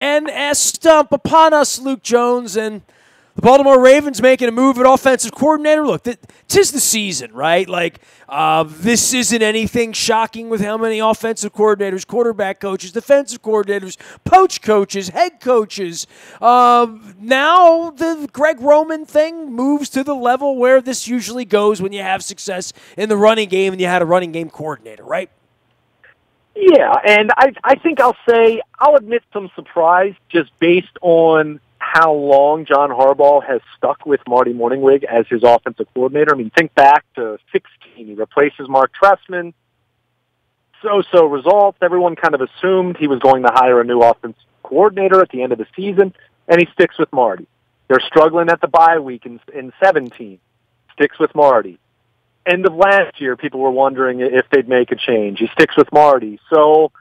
and a stump upon us, Luke Jones, and the Baltimore Ravens making a move at offensive coordinator. Look, 'tis the season, right? Like, this isn't anything shocking with how many offensive coordinators, quarterback coaches, defensive coordinators, poach coaches, head coaches. Now the Greg Roman thing moves to the level where this usually goes when you have success in the running game and you had a running game coordinator, right? Yeah, and I think I'll admit some surprise just based on how long John Harbaugh has stuck with Marty Mornhinweg as his offensive coordinator. I mean, think back to 2016. He replaces Mark Trestman. So results. Everyone kind of assumed he was going to hire a new offensive coordinator at the end of the season, and he sticks with Marty. They're struggling at the bye week in 2017. Sticks with Marty. End of last year, people were wondering if they'd make a change. He sticks with Marty. So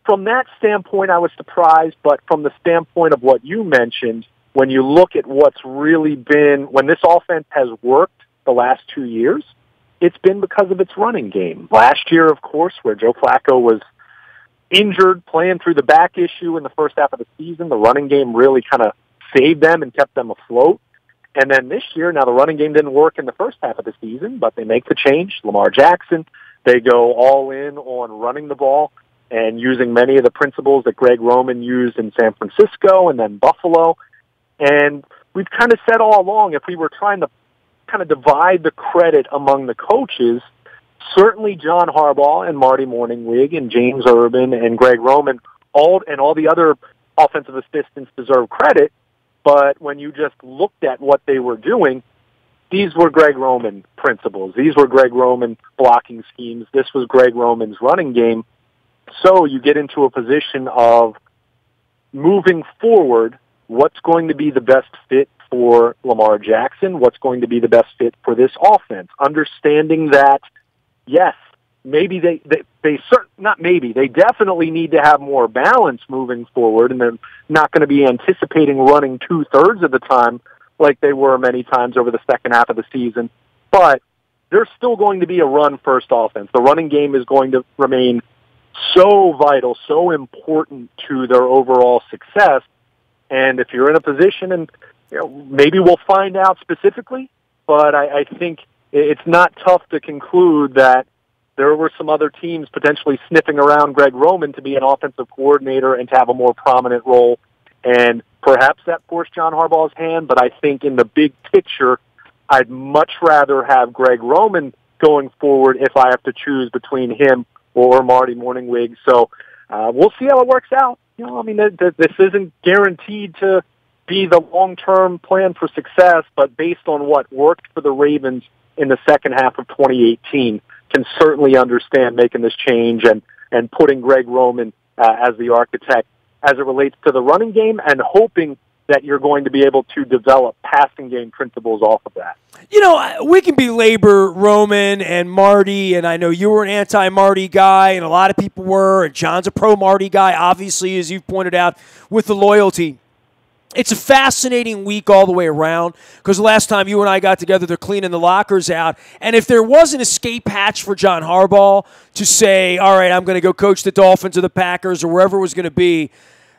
from that standpoint, I was surprised, but from the standpoint of what you mentioned, when you look at what's really been, when this offense has worked the last 2 years, it's been because of its running game. Last year, of course, where Joe Flacco was injured, playing through the back issue in the first half of the season, the running game really kind of saved them and kept them afloat. And then this year, now the running game didn't work in the first half of the season, but they make the change. Lamar Jackson, they go all in on running the ball and using many of the principles that Greg Roman used in San Francisco and then Buffalo. And we've kind of said all along, if we were trying to kind of divide the credit among the coaches, certainly John Harbaugh and Marty Mornhinweg and James Urban and Greg Roman, all the other offensive assistants deserve credit. But when you just looked at what they were doing, these were Greg Roman principles. These were Greg Roman blocking schemes. This was Greg Roman's running game. So you get into a position of moving forward, what's going to be the best fit for Lamar Jackson, what's going to be the best fit for this offense, understanding that, yes, maybe they definitely need to have more balance moving forward, and they're not going to be anticipating running 2/3 of the time like they were many times over the second half of the season. But there's still going to be a run-first offense. The running game is going to remain so vital, so important to their overall success. And if you're in a position, and maybe we'll find out specifically, but I think it's not tough to conclude that there were some other teams potentially sniffing around Greg Roman to be an offensive coordinator and to have a more prominent role. And perhaps that forced John Harbaugh's hand, but I think in the big picture, I'd much rather have Greg Roman going forward if I have to choose between him or Marty Mornhinweg. So we'll see how it works out. This isn't guaranteed to be the long-term plan for success, but based on what worked for the Ravens in the second half of 2018, can certainly understand making this change and putting Greg Roman as the architect as it relates to the running game, and hoping that you're going to be able to develop passing game principles off of that. We can belabor Roman and Marty, and I know you were an anti-Marty guy, and a lot of people were, and John's a pro-Marty guy, obviously, as you've pointed out, with the loyalty. It's a fascinating week all the way around, because the last time you and I got together, they're cleaning the lockers out. And if there was an escape hatch for John Harbaugh to say, all right, I'm going to go coach the Dolphins or the Packers or wherever it was going to be,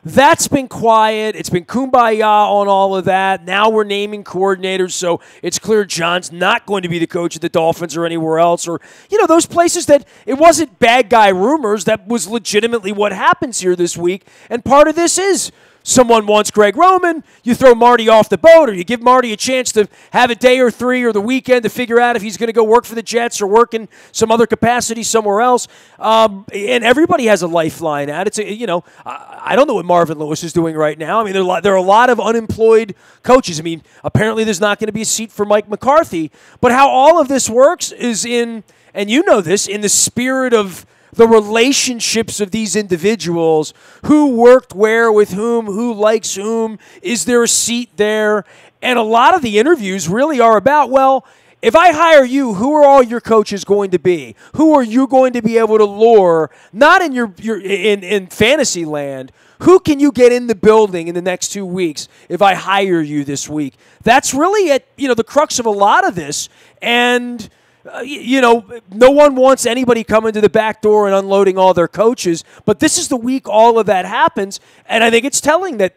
that's been quiet. It's been kumbaya on all of that. Now we're naming coordinators, so it's clear John's not going to be the coach of the Dolphins or anywhere else. Or, those places that it wasn't bad guy rumors. That was legitimately what happens here this week. And part of this is someone wants Greg Roman, you throw Marty off the boat, or you give Marty a chance to have a day or three or the weekend to figure out if he's going to go work for the Jets or work in some other capacity somewhere else. And everybody has a lifeline at it. I don't know what Marvin Lewis is doing right now. I mean, there are a lot of unemployed coaches. I mean, apparently there's not going to be a seat for Mike McCarthy. But how all of this works is in the spirit of the relationships of these individuals, who worked where with who likes whom, is there a seat there? And a lot of the interviews really are about, well, if I hire you, who are all your coaches going to be? Who are you going to be able to lure? Not in in fantasy land. Who can you get in the building in the next 2 weeks if I hire you this week? That's really the crux of a lot of this. And no one wants anybody coming to the back door and unloading all their coaches, but this is the week all of that happens, and I think it's telling that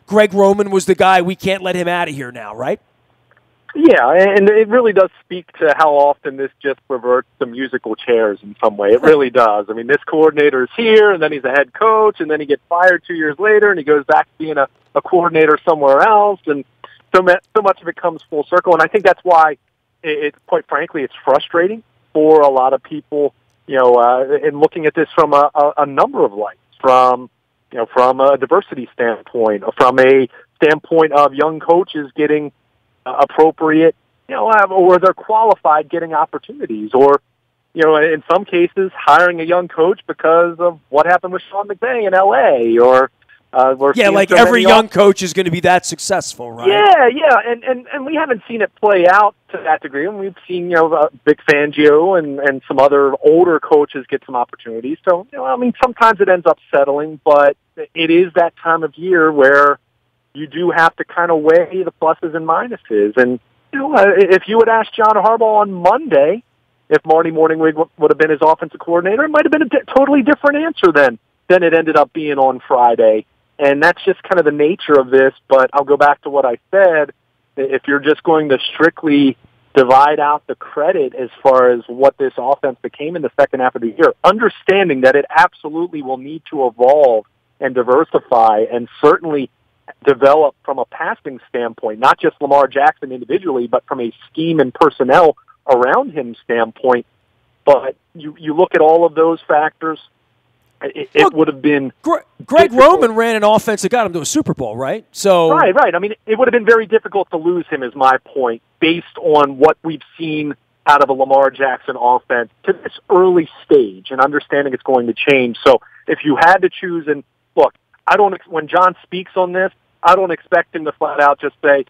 Greg Roman was the guy. We can't let him out of here now, right? Yeah, and it really does speak to how often this just reverts to musical chairs in some way. It really does. I mean, this coordinator is here, and then he's a head coach, and then he gets fired 2 years later, and he goes back to being a coordinator somewhere else, and so much of it comes full circle. And I think that's why, quite frankly, it's frustrating for a lot of people, in looking at this from a number of lights, from a diversity standpoint, from a standpoint of young coaches getting appropriate, or they're qualified getting opportunities, or, in some cases hiring a young coach because of what happened with Sean McVay in L.A. or like every young coach is going to be that successful, right? Yeah, and we haven't seen it play out to that degree, and we've seen Vic Fangio and some other older coaches get some opportunities. So sometimes it ends up settling, but it is that time of year where you do have to kind of weigh the pluses and minuses. And, if you had asked John Harbaugh on Monday if Marty Morningwig would have been his offensive coordinator, it might have been a totally different answer than it ended up being on Friday. And that's just kind of the nature of this. But I'll go back to what I said. If you're just going to strictly divide out the credit as far as what this offense became in the second half of the year, understanding that it absolutely will need to evolve and diversify and certainly develop from a passing standpoint, not just Lamar Jackson individually, but from a scheme and personnel around him standpoint. But you look at all of those factors, it would have been Greg Roman ran an offense that got him to a Super Bowl, right? So right. I mean, it would have been very difficult to lose him, is my point, based on what we've seen out of a Lamar Jackson offense to this early stage, and understanding it's going to change. So if you had to choose, and look, when John speaks on this, I don't expect him to flat out just say,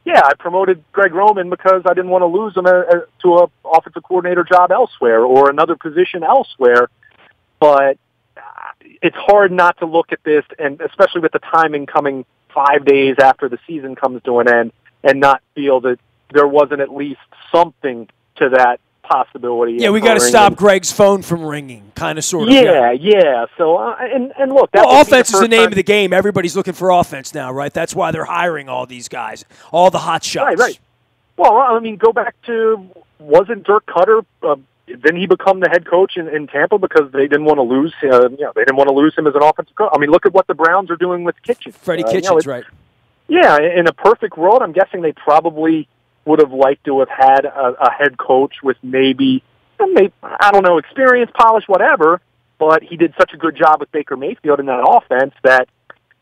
yeah, I promoted Greg Roman because I didn't want to lose him to an offensive coordinator job elsewhere or another position elsewhere. But it's hard not to look at this, and especially with the timing coming 5 days after the season comes to an end, and not feel that there wasn't at least something to that possibility. Yeah, we got to stop Greg's phone from ringing, kind of, sort of. Yeah. So, and look, offense is the name of the game. Everybody's looking for offense now, right? That's why they're hiring all these guys, all the hot shots. Right. Well, I mean, go back to, wasn't Dirk Cutter? Didn't he become the head coach in Tampa because they didn't want to lose? They didn't want to lose him as an offensive coach. I mean, look at what the Browns are doing with Kitchens. Freddie Kitchens, right? Yeah, in a perfect world, I'm guessing they probably would have liked to have had a head coach with maybe, I don't know, experience, polish, whatever, but he did such a good job with Baker Mayfield in that offense that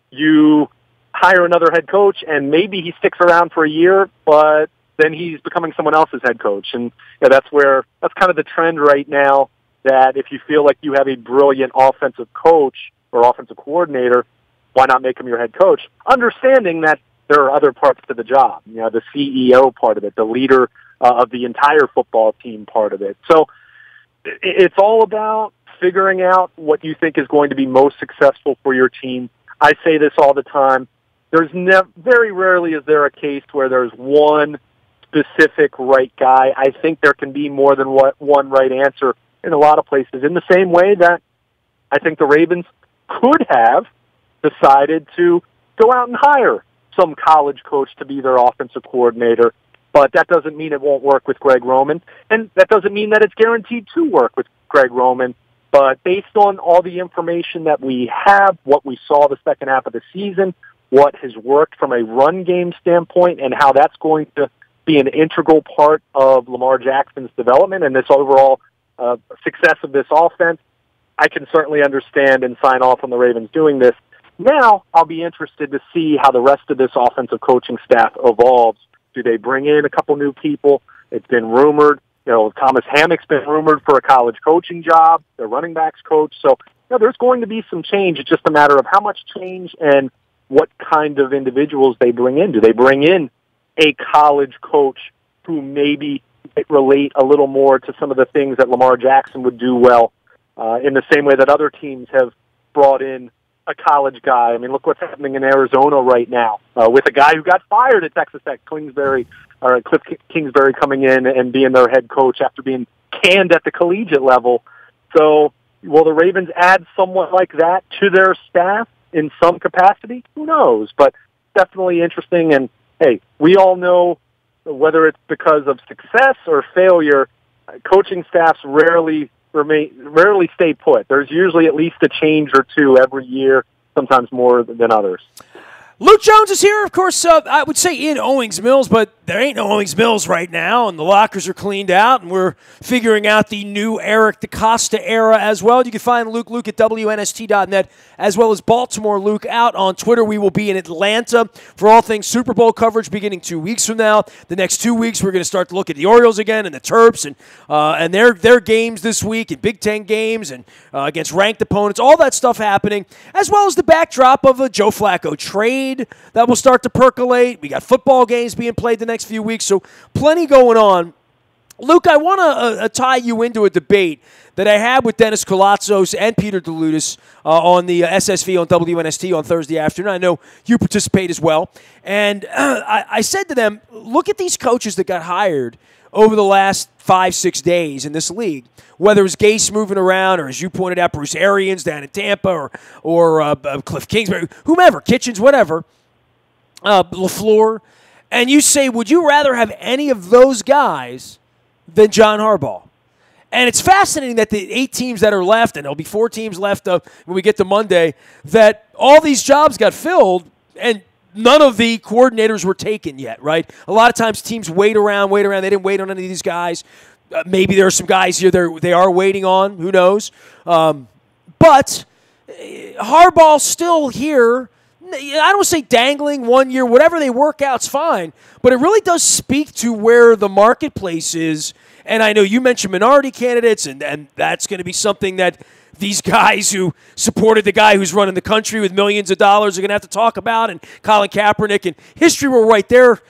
you hire another head coach and maybe he sticks around for a year, but then he's becoming someone else's head coach. And that's kind of the trend right now, that if you feel like you have a brilliant offensive coach or offensive coordinator, why not make him your head coach? Understanding that there are other parts to the job, the CEO part of it, the leader of the entire football team part of it. So it's all about figuring out what you think is going to be most successful for your team. I say this all the time. Very rarely is there a case where there's one specific right guy. I think there can be more than one right answer in a lot of places, in the same way that I think the Ravens could have decided to go out and hire some college coach to be their offensive coordinator, but that doesn't mean it won't work with Greg Roman, and that doesn't mean that it's guaranteed to work with Greg Roman. But based on all the information that we have, what we saw the second half of the season, what has worked from a run game standpoint, and how that's going to be an integral part of Lamar Jackson's development and this overall success of this offense, I can certainly understand and sign off on the Ravens doing this. Now, I'll be interested to see how the rest of this offensive coaching staff evolves. Do they bring in a couple new people? It's been rumored. Thomas Hammock's been rumored for a college coaching job, the running backs coach. So, there's going to be some change. It's just a matter of how much change and what kind of individuals they bring in. Do they bring in a college coach who maybe relate a little more to some of the things that Lamar Jackson would do well, in the same way that other teams have brought in a college guy? I mean, look what's happening in Arizona right now with a guy who got fired at Texas Tech, Kingsbury, Cliff Kingsbury coming in and being their head coach after being canned at the collegiate level. So will the Ravens add someone like that to their staff in some capacity? Who knows? But definitely interesting. And, hey, we all know whether it's because of success or failure, coaching staffs rarely stay put. There's usually at least a change or two every year, sometimes more than others. Luke Jones is here, of course, I would say in Owings Mills, but there ain't no Owings Mills right now, and the lockers are cleaned out, and we're figuring out the new Eric DeCosta era as well. You can find Luke at WNST.net, as well as Baltimore Luke out on Twitter. We will be in Atlanta for all things Super Bowl coverage beginning 2 weeks from now. The next 2 weeks, we're going to start to look at the Orioles again and the Terps and their games this week, and Big Ten games, and against ranked opponents, all that stuff happening, as well as the backdrop of a Joe Flacco trade that will start to percolate. We got football games being played the next few weeks, so plenty going on. Luke, I want to tie you into a debate that I had with Dennis Colatzos and Peter DeLutis on the SSV on WNST on Thursday afternoon. I know you participate as well. And I said to them, look at these coaches that got hired over the last 5-6 days in this league, whether it was Gase moving around or, as you pointed out, Bruce Arians down in Tampa or Cliff Kingsbury, whomever, Kitchens, whatever, LaFleur, and you say, would you rather have any of those guys than John Harbaugh? And it's fascinating that the 8 teams that are left, and there'll be 4 teams left when we get to Monday, that all these jobs got filled and none of the coordinators were taken yet, right? A lot of times teams wait around. They didn't wait on any of these guys. Maybe there are some guys here they are waiting on. Who knows? But Harbaugh's still here. I don't say dangling 1 year. Whatever they work out's fine. But it really does speak to where the marketplace is. And I know you mentioned minority candidates, and that's going to be something that these guys who supported the guy who's running the country with millions of dollars are going to have to talk about, and Colin Kaepernick and history will write their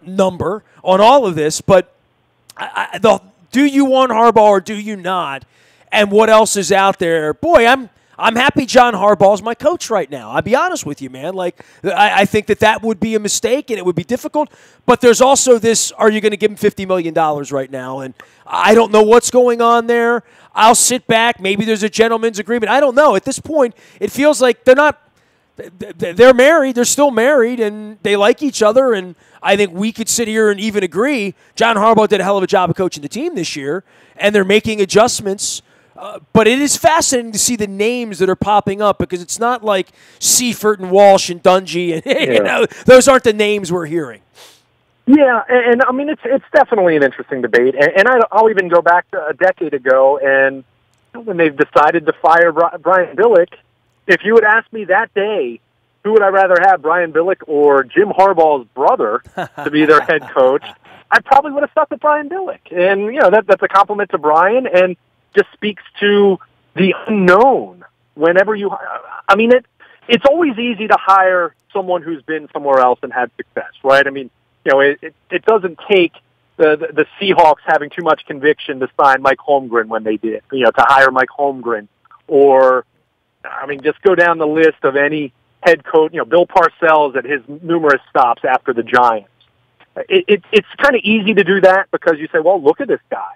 number on all of this. But do you want Harbaugh or do you not? And what else is out there? Boy, I'm happy John Harbaugh's my coach right now. I'll be honest with you, man. Like, I think that would be a mistake and it would be difficult. But there's also this, are you going to give him $50 million right now? And I don't know what's going on there. I'll sit back. Maybe there's a gentleman's agreement. I don't know. At this point, it feels like they're married. They're still married, and they like each other. And I think we could sit here and even agree John Harbaugh did a hell of a job of coaching the team this year, and they're making adjustments. But it is fascinating to see the names that are popping up, because it's not like Seifert and Walsh and Dungy, and those aren't the names we're hearing. Yeah, and I mean it's definitely an interesting debate, and I'll even go back to a decade ago, and when they've decided to fire Brian Billick, if you had asked me that day, who would I rather have, Brian Billick or Jim Harbaugh's brother to be their head coach, I probably would have stuck with Brian Billick, and that's a compliment to Brian, and just speaks to the unknown. Whenever I mean, it's always easy to hire someone who's been somewhere else and had success, right? I mean, it doesn't take the Seahawks having too much conviction to sign Mike Holmgren when they did, to hire Mike Holmgren. Or, I mean, just go down the list of any head coach, Bill Parcells at his numerous stops after the Giants. It's kind of easy to do that because you say, well, look at this guy.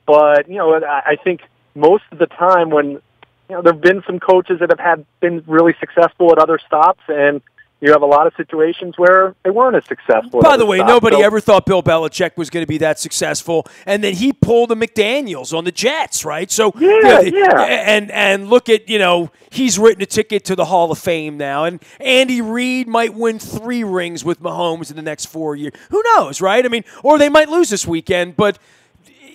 But, I think most of the time when, there have been some coaches that have been really successful at other stops, and you have a lot of situations where they weren't as successful. By the way, nobody ever thought Bill Belichick was going to be that successful, and then he pulled the McDaniels on the Jets, right? So and look at, he's written a ticket to the Hall of Fame now, and Andy Reid might win 3 rings with Mahomes in the next 4 years. Who knows, right? I mean, or they might lose this weekend, but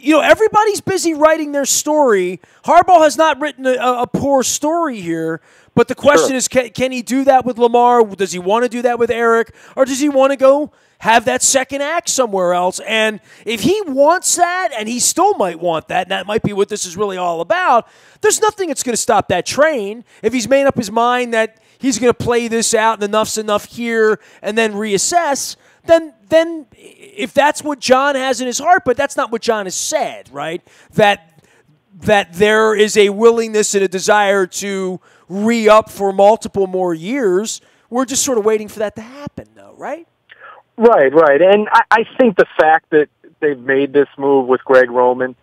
everybody's busy writing their story. Harbaugh has not written a poor story here, but the question is, can he do that with Lamar? Does he want to do that with Eric? Or does he want to go have that second act somewhere else? And if he wants that, and he still might want that, and that might be what this is really all about, there's nothing that's going to stop that train. If he's made up his mind that he's going to play this out and enough's enough here and then reassess, then if that's what John has in his heart, but that's not what John has said, right? That there is a willingness and a desire to re-up for multiple more years. We're just sort of waiting for that to happen, though, right? Right. And I think the fact that they've made this move with Greg Roman,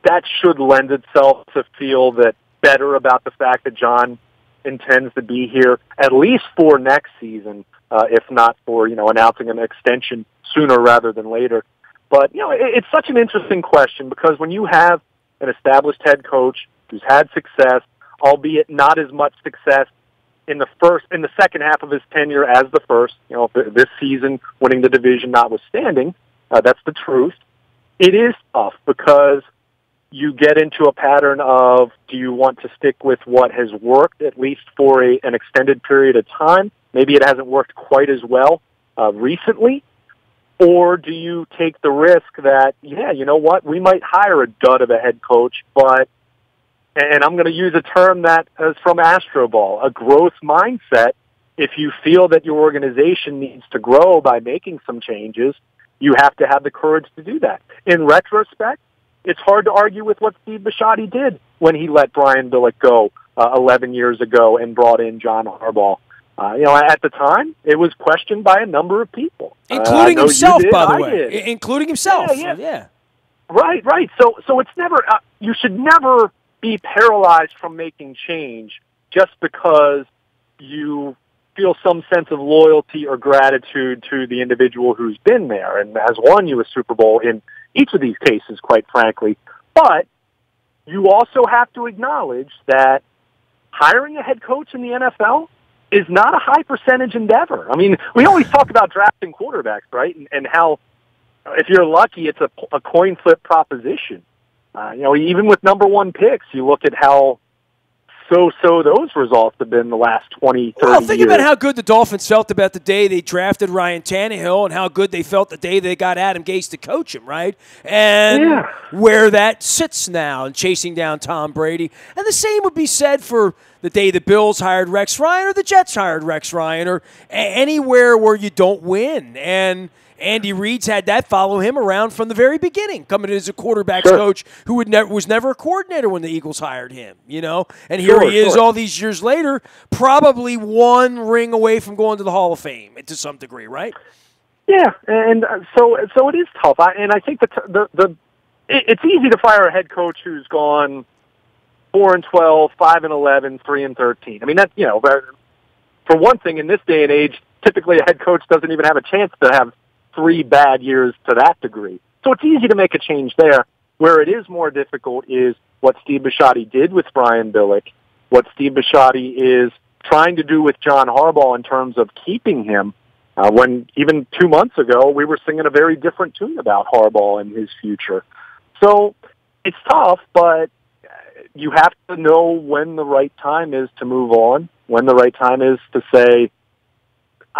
that should lend itself to feel that better about the fact that John intends to be here at least for next season, if not for, announcing an extension sooner rather than later. But, it's such an interesting question because when you have an established head coach who's had success, albeit not as much success in the second half of his tenure as the first, this season winning the division notwithstanding, that's the truth. It is tough because you get into a pattern of, do you want to stick with what has worked at least for an extended period of time? Maybe it hasn't worked quite as well recently. Or do you take the risk that, you know what, we might hire a dud of a head coach, but, and I'm going to use a term that is from Astro Ball, a growth mindset. If you feel that your organization needs to grow by making some changes, you have to have the courage to do that. In retrospect, it's hard to argue with what Steve Bisciotti did when he let Brian Billick go 11 years ago and brought in John Harbaugh. At the time, it was questioned by a number of people. Including himself, by the way. Including himself. Yeah. Right. So it's never, you should never be paralyzed from making change just because you feel some sense of loyalty or gratitude to the individual who's been there and has won you a Super Bowl in each of these cases, quite frankly. But you also have to acknowledge that hiring a head coach in the NFL is not a high percentage endeavor. I mean, we always talk about drafting quarterbacks, right? And how, if you're lucky, it's a coin flip proposition. Even with number one picks, you look at how so those results have been the last 20, 30 Well, think years. about how good the Dolphins felt about the day they drafted Ryan Tannehill and how good they felt the day they got Adam Gase to coach him, right? And where that sits now and chasing down Tom Brady. And the same would be said for the day the Bills hired Rex Ryan or the Jets hired Rex Ryan or anywhere where you don't win. And Andy Reid's had that follow him around from the very beginning, coming in as a quarterbacks coach who was never a coordinator when the Eagles hired him, And here he is all these years later, probably one ring away from going to the Hall of Fame to some degree, right? Yeah, and so it is tough. And I think it's easy to fire a head coach who's gone 4-12, 5-11, 3-13. I mean, that for one thing, in this day and age, typically a head coach doesn't even have a chance to have 3 bad years to that degree. So it's easy to make a change there. Where it is more difficult is what Steve Bisciotti did with Brian Billick, what Steve Bisciotti is trying to do with John Harbaugh in terms of keeping him, when even 2 months ago we were singing a very different tune about Harbaugh and his future. So it's tough, but you have to know when the right time is to move on, when the right time is to say,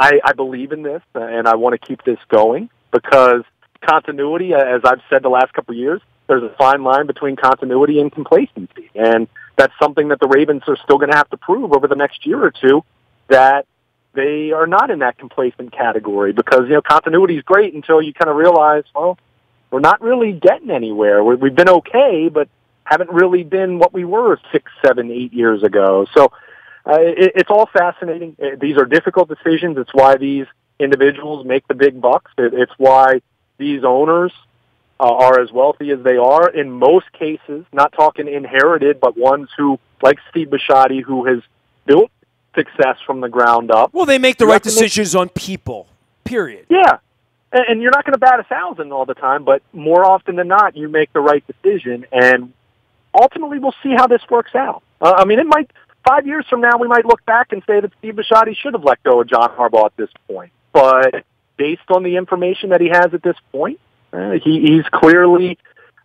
I believe in this, and I want to keep this going, because continuity, as I've said the last couple of years, there's a fine line between continuity and complacency, and that's something that the Ravens are still going to have to prove over the next year or two, that they are not in that complacent category, because, continuity is great until you kind of realize, well, we're not really getting anywhere. We've been okay, but haven't really been what we were 6, 7, 8 years ago. So it's all fascinating. These are difficult decisions. It's why these individuals make the big bucks. It's why these owners are as wealthy as they are. In most cases, not talking inherited, but ones who, like Steve Bisciotti, who has built success from the ground up. Well, they make the right decisions on people, period. Yeah. And you're not going to bat 1,000 all the time, but more often than not, you make the right decision. And ultimately, we'll see how this works out. It might... 5 years from now, we might look back and say that Steve Bisciotti should have let go of John Harbaugh at this point. But based on the information that he has at this point, he's clearly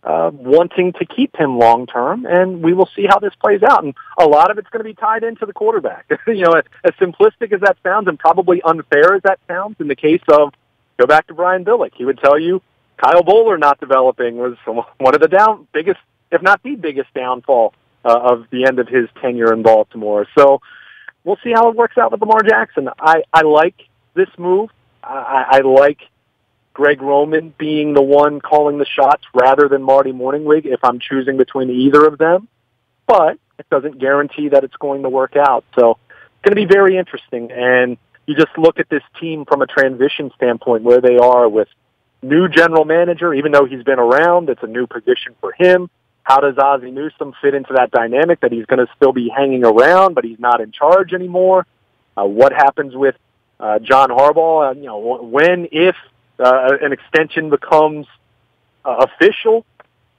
wanting to keep him long term, and we will see how this plays out. And a lot of it's going to be tied into the quarterback. As simplistic as that sounds, and probably unfair as that sounds, in the case of, go back to Brian Billick, he would tell you Kyle Bowler not developing was one of the biggest, if not the biggest downfall of the end of his tenure in Baltimore. So we'll see how it works out with Lamar Jackson. I like this move. I like Greg Roman being the one calling the shots rather than Marty Morningwig if I'm choosing between either of them. But it doesn't guarantee that it's going to work out. So it's going to be very interesting. And you just look at this team from a transition standpoint, where they are with new general manager, even though he's been around, it's a new position for him. How does Ozzie Newsome fit into that dynamic that he's going to still be hanging around, but he's not in charge anymore? What happens with John Harbaugh? If an extension becomes official,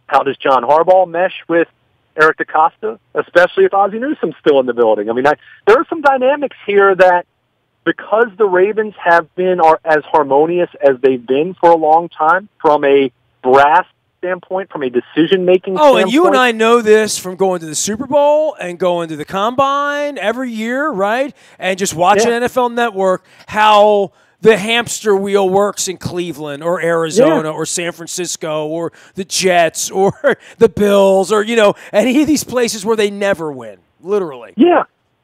how does John Harbaugh mesh with Eric DeCosta, especially if Ozzie Newsome's still in the building? I mean, there are some dynamics here that, because the Ravens have been as harmonious as they've been for a long time from a brass standpoint, from a decision-making standpoint. And you and I know this from going to the Super Bowl and going to the Combine every year, right? And just watching NFL Network, how the hamster wheel works in Cleveland or Arizona or San Francisco or the Jets or the Bills or, any of these places where they never win, literally. Yeah,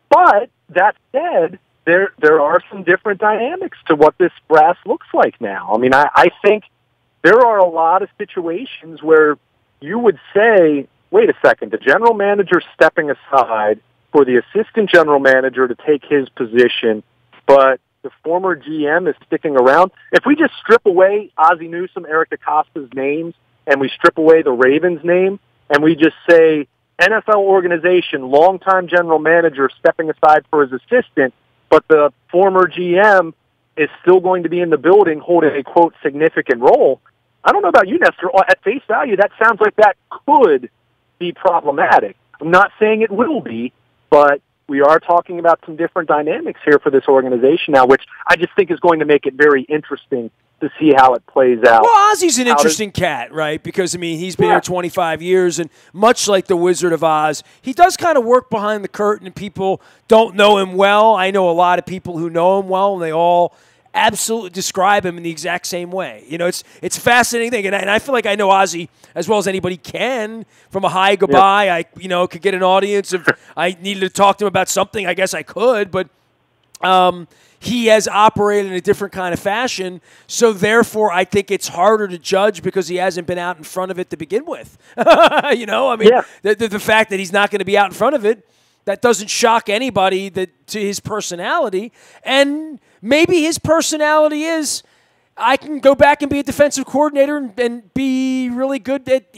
but that said, there are some different dynamics to what this brass looks like now. I mean, I think there are a lot of situations where you would say, wait a second, the general manager stepping aside for the assistant general manager to take his position, but the former GM is sticking around. If we just strip away Ozzie Newsome, Eric DeCosta's names, and we strip away the Ravens name, and we just say NFL organization, longtime general manager stepping aside for his assistant, but the former GM is still going to be in the building holding a, quote, significant role. I don't know about you, Nestor. At face value, that sounds like that could be problematic. I'm not saying it will be, but we are talking about some different dynamics here for this organization now, which I just think is going to make it very interesting to see how it plays out. Well, Ozzie's an interesting cat, right? Because, he's been here 25 years, and much like the Wizard of Oz, he does kind of work behind the curtain, and people don't know him well. I know a lot of people who know him well, and they all absolutely describe him in the exact same way. It's a fascinating thing, and I feel like I know Ozzie as well as anybody can. From a hi, goodbye, I could get an audience. If I needed to talk to him about something, I guess I could, but he has operated in a different kind of fashion, so therefore I think it's harder to judge because he hasn't been out in front of it to begin with. The fact that he's not going to be out in front of it, that doesn't shock anybody to his personality. And maybe his personality is, I can go back and be a defensive coordinator and be really good at,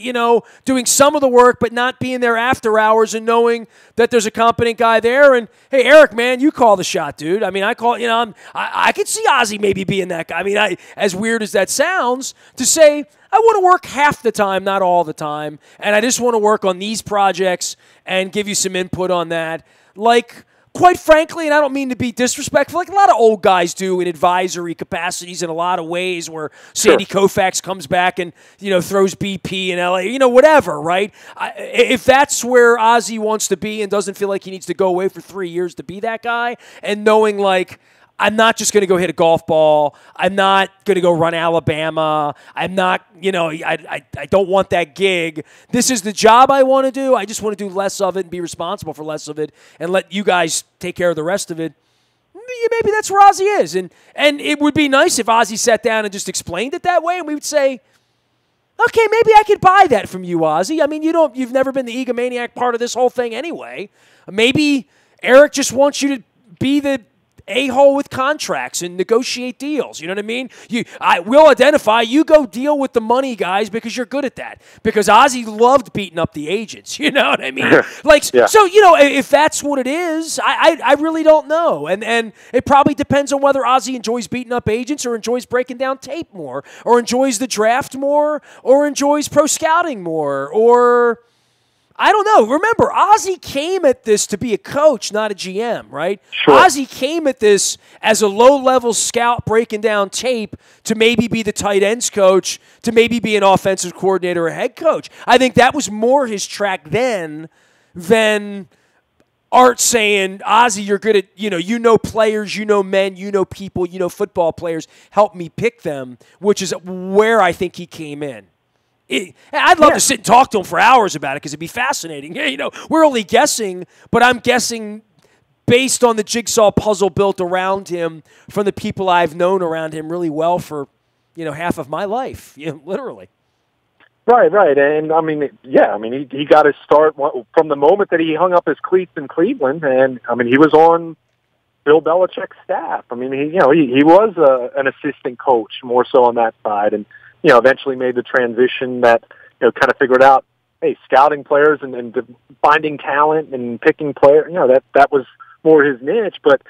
doing some of the work, but not being there after hours and knowing that there's a competent guy there. And, hey, Eric, man, you call the shot, dude. I could see Ozzie maybe being that guy. As weird as that sounds, to say, I want to work half the time, not all the time, and I just want to work on these projects and give you some input on that. Quite frankly, and I don't mean to be disrespectful, like a lot of old guys do in advisory capacities in a lot of ways, where Sandy Koufax comes back and, throws BP in LA, whatever, right? If that's where Ozzie wants to be and doesn't feel like he needs to go away for 3 years to be that guy, and knowing, I'm not just going to go hit a golf ball. I'm not going to go run Alabama. I'm not, I don't want that gig. This is the job I want to do. I just want to do less of it and be responsible for less of it and let you guys take care of the rest of it. Maybe that's where Ozzie is. And it would be nice if Ozzie sat down and just explained it that way, and we would say, okay, maybe I could buy that from you, Ozzie. You've never been the egomaniac part of this whole thing anyway. Maybe Eric just wants you to be the a-hole with contracts and negotiate deals. You know what I mean? I will identify, you go deal with the money guys because you're good at that. Because Ozzie loved beating up the agents. You know what I mean? So, if that's what it is, I really don't know. And it probably depends on whether Ozzie enjoys beating up agents or enjoys breaking down tape more, or enjoys the draft more, or enjoys pro scouting more, or I don't know. Remember, Ozzie came at this to be a coach, not a GM, right? Sure. Ozzie came at this as a low-level scout breaking down tape to maybe be the tight ends coach, to maybe be an offensive coordinator or head coach. I think that was more his track then than Art saying, Ozzie, you're good at, players, men, people, football players. Help me pick them, which is where I think he came in. I'd love to sit and talk to him for hours about it because it'd be fascinating. We're only guessing, but I'm guessing based on the jigsaw puzzle built around him from the people I've known around him really well for, half of my life, literally. Right. And, he got his start from the moment that he hung up his cleats in Cleveland, and, he was on Bill Belichick's staff. I mean, he was an assistant coach more so on that side, and eventually made the transition that kind of figured out, hey, scouting players and finding talent and picking players. That was more his niche. But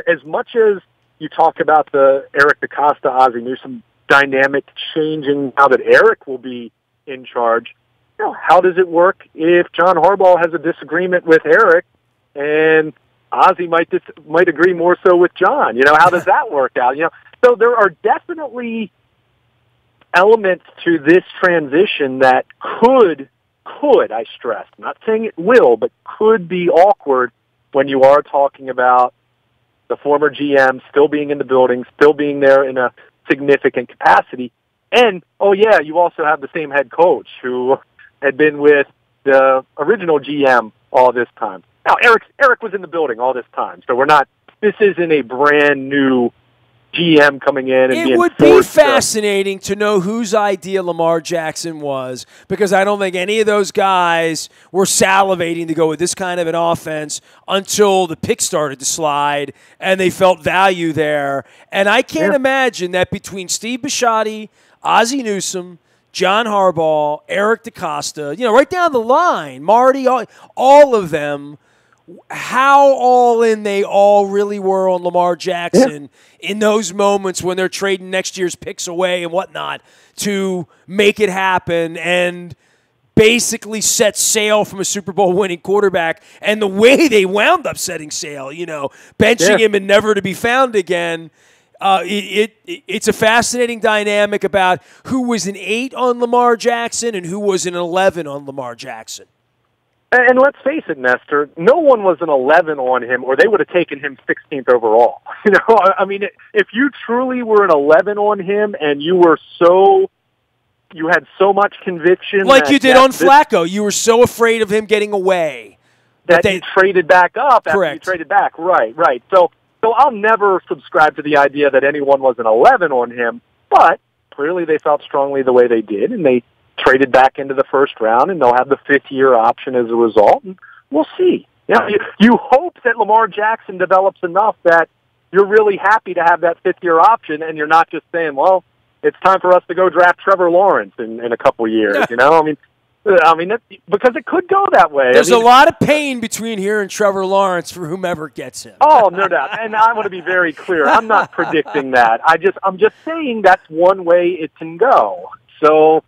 as much as you talk about the Eric DeCosta, Ozzie Newsome dynamic changing now that Eric will be in charge, how does it work if John Harbaugh has a disagreement with Eric and Ozzie might agree more so with John? How does that work out? So there are definitely elements to this transition that could, I stress, I'm not saying it will, but could be awkward when you are talking about the former GM still being in the building, still being there in a significant capacity. And, you also have the same head coach who had been with the original GM all this time. Now, Eric was in the building all this time, so this isn't a brand new GM coming in and it would be fascinating to know whose idea Lamar Jackson was, because I don't think any of those guys were salivating to go with this kind of an offense until the pick started to slide and they felt value there. And I can't imagine that between Steve Bisciotti, Ozzie Newsome, John Harbaugh, Eric DeCosta, right down the line, Marty, all of them, how all in they all really were on Lamar Jackson in those moments when they're trading next year's picks away and whatnot to make it happen and basically set sail from a Super Bowl winning quarterback. And the way they wound up setting sail, benching him and never to be found again. It's a fascinating dynamic about who was an 8 on Lamar Jackson and who was an 11 on Lamar Jackson. And let's face it, Nestor, no one was an 11 on him, or they would have taken him 16th overall. I mean, if you truly were an 11 on him and you had so much conviction. Like you did on Flacco. You were so afraid of him getting away. That you traded back up after correct. You traded back. Right. So I'll never subscribe to the idea that anyone was an 11 on him, but clearly they felt strongly the way they did, and they traded back into the first round, and they'll have the 5th-year option as a result, and we'll see. You hope that Lamar Jackson develops enough that you're really happy to have that 5th-year option, and you're not just saying, well, it's time for us to go draft Trevor Lawrence in a couple years, I mean, because it could go that way. There's a lot of pain between here and Trevor Lawrence for whomever gets him. Oh, no doubt. And I want to be very clear. I'm not predicting that. I'm just saying that's one way it can go. So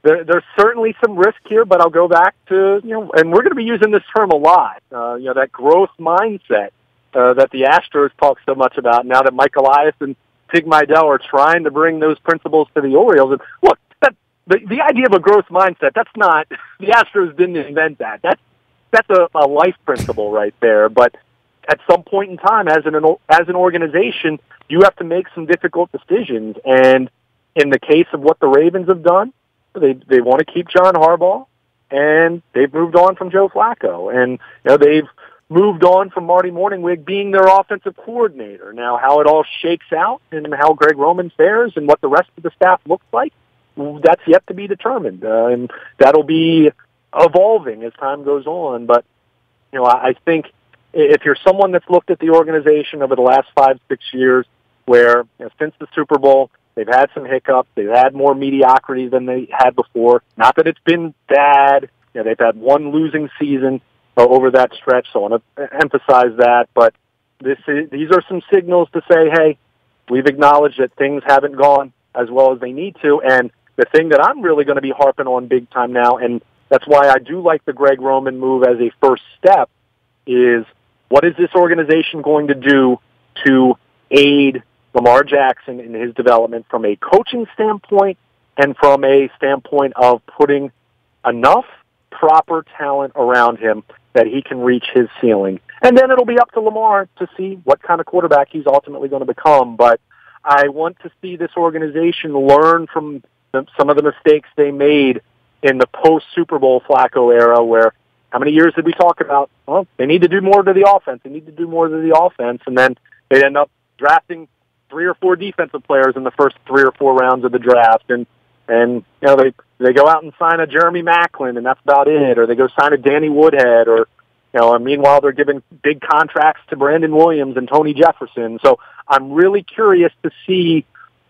there's certainly some risk here, but I'll go back to, and we're going to be using this term a lot, that growth mindset that the Astros talk so much about now that Mike Elias and Tig Meidel are trying to bring those principles to the Orioles. And look, the idea of a growth mindset, that's not, the Astros didn't invent that. That's a life principle right there. But at some point in time, as an organization, you have to make some difficult decisions. And in the case of what the Ravens have done, they want to keep John Harbaugh, and they've moved on from Joe Flacco. And they've moved on from Marty Morningwig being their offensive coordinator. Now, how it all shakes out and how Greg Roman fares and what the rest of the staff looks like, that's yet to be determined, and that'll be evolving as time goes on. But I think if you're someone that's looked at the organization over the last 5-6 years, where since the Super Bowl they've had some hiccups, they've had more mediocrity than they had before. Not that it's been bad. They've had one losing season over that stretch, so I want to emphasize that. But these are some signals to say, hey, we've acknowledged that things haven't gone as well as they need to, and the thing that I'm really going to be harping on big time now, and that's why I do like the Greg Roman move as a first step, is what is this organization going to do to aid Lamar Jackson in his development from a coaching standpoint and from a standpoint of putting enough proper talent around him that he can reach his ceiling. And then it'll be up to Lamar to see what kind of quarterback he's ultimately going to become. But I want to see this organization learn from some of the mistakes they made in the post-Super Bowl Flacco era, where how many years did we talk about, well, they need to do more to the offense, and then they end up drafting 3 or 4 defensive players in the first 3 or 4 rounds of the draft, and they go out and sign a Jeremy Maclin, and that's about it, or they go sign a Danny Woodhead, or And meanwhile, they're giving big contracts to Brandon Williams and Tony Jefferson. So I'm really curious to see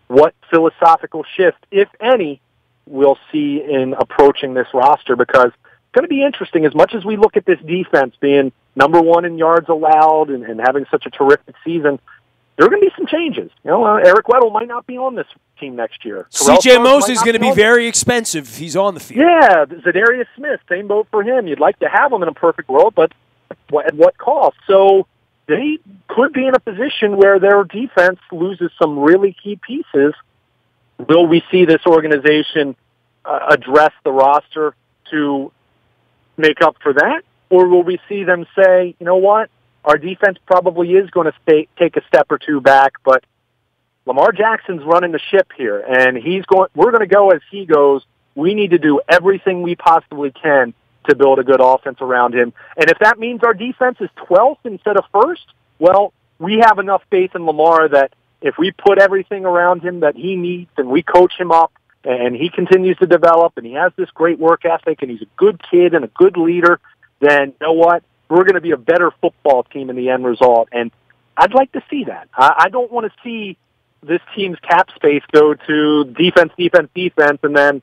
what philosophical shift, if any, we'll see in approaching this roster, because it's going to be interesting. As much as we look at this defense being number one in yards allowed and having such a terrific season, there are going to be some changes. Eric Weddle might not be on this team next year. C.J. Mosley is going to be very expensive if he's on the field. Yeah, Zadarius Smith, same boat for him. You'd like to have him in a perfect world, but at what cost? So they could be in a position where their defense loses some really key pieces. Will we see this organization address the roster to make up for that? Or will we see them say, you know what, our defense probably is going to take a step or two back, but Lamar Jackson's running the ship here, and we're going to go as he goes. We need to do everything we possibly can to build a good offense around him. And if that means our defense is 12th instead of 1st, well, we have enough faith in Lamar that if we put everything around him that he needs and we coach him up and he continues to develop and he has this great work ethic and he's a good kid and a good leader, then you know what? We're going to be a better football team in the end result. And I'd like to see that. I don't want to see this team's cap space go to defense, and then,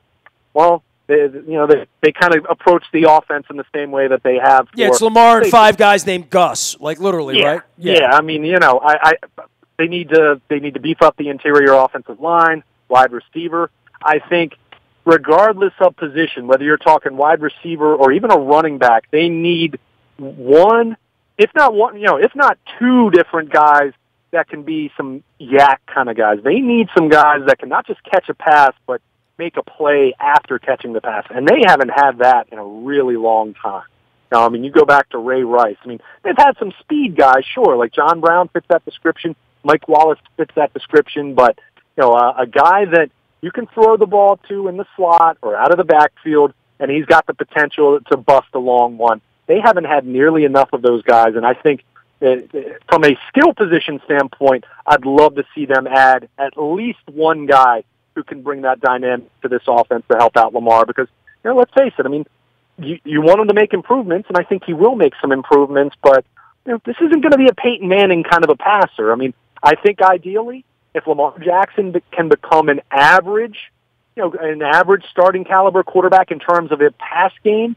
well, they kind of approach the offense in the same way that they have. Yeah, it's Lamar and 5 guys named Gus, like literally, right? Yeah. I mean, they need to beef up the interior offensive line, wide receiver. I think regardless of position, whether you're talking wide receiver or even a running back, they need if not 2 different guys that can be some yak kind of guys. They need some guys that can not just catch a pass, but make a play after catching the pass. And they haven't had that in a really long time. Now, I mean, you go back to Ray Rice. I mean, they've had some speed guys, sure, like John Brown fits that description. Mike Wallace fits that description. But, a guy that you can throw the ball to in the slot or out of the backfield, and he's got the potential to bust a long one. They haven't had nearly enough of those guys, and I think from a skill position standpoint, I'd love to see them add at least one guy who can bring that dynamic to this offense to help out Lamar. Because, let's face it, I mean, you want him to make improvements, and I think he will make some improvements, but this isn't going to be a Peyton Manning kind of a passer. I mean, I think ideally, if Lamar Jackson can become an average starting caliber quarterback in terms of a pass game,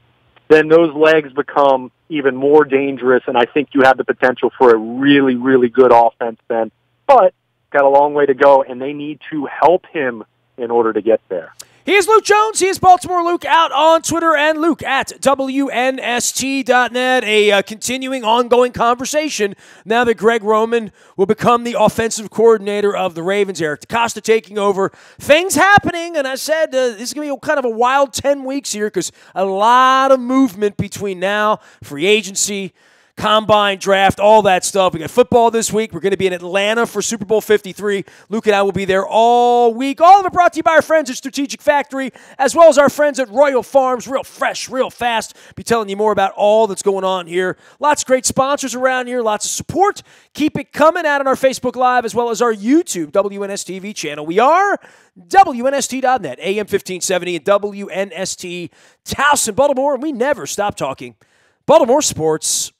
then those legs become even more dangerous, and I think you have the potential for a really, really good offense then. But got a long way to go, and they need to help him in order to get there. He is Luke Jones. He is Baltimore Luke out on Twitter, and Luke at WNST.net. A continuing, ongoing conversation now that Greg Roman will become the offensive coordinator of the Ravens. Eric DeCosta taking over. Things happening, and I said this is going to be kind of a wild 10 weeks here because a lot of movement between now, free agency, combine, draft, all that stuff. We got football this week. We're going to be in Atlanta for Super Bowl 53. Luke and I will be there all week. All of it brought to you by our friends at Strategic Factory, as well as our friends at Royal Farms. Real fresh, real fast. Be telling you more about all that's going on here. Lots of great sponsors around here. Lots of support. Keep it coming out on our Facebook Live, as well as our YouTube WNSTV channel. We are WNST.net, AM 1570, and WNST Towson, Baltimore, and we never stop talking Baltimore sports.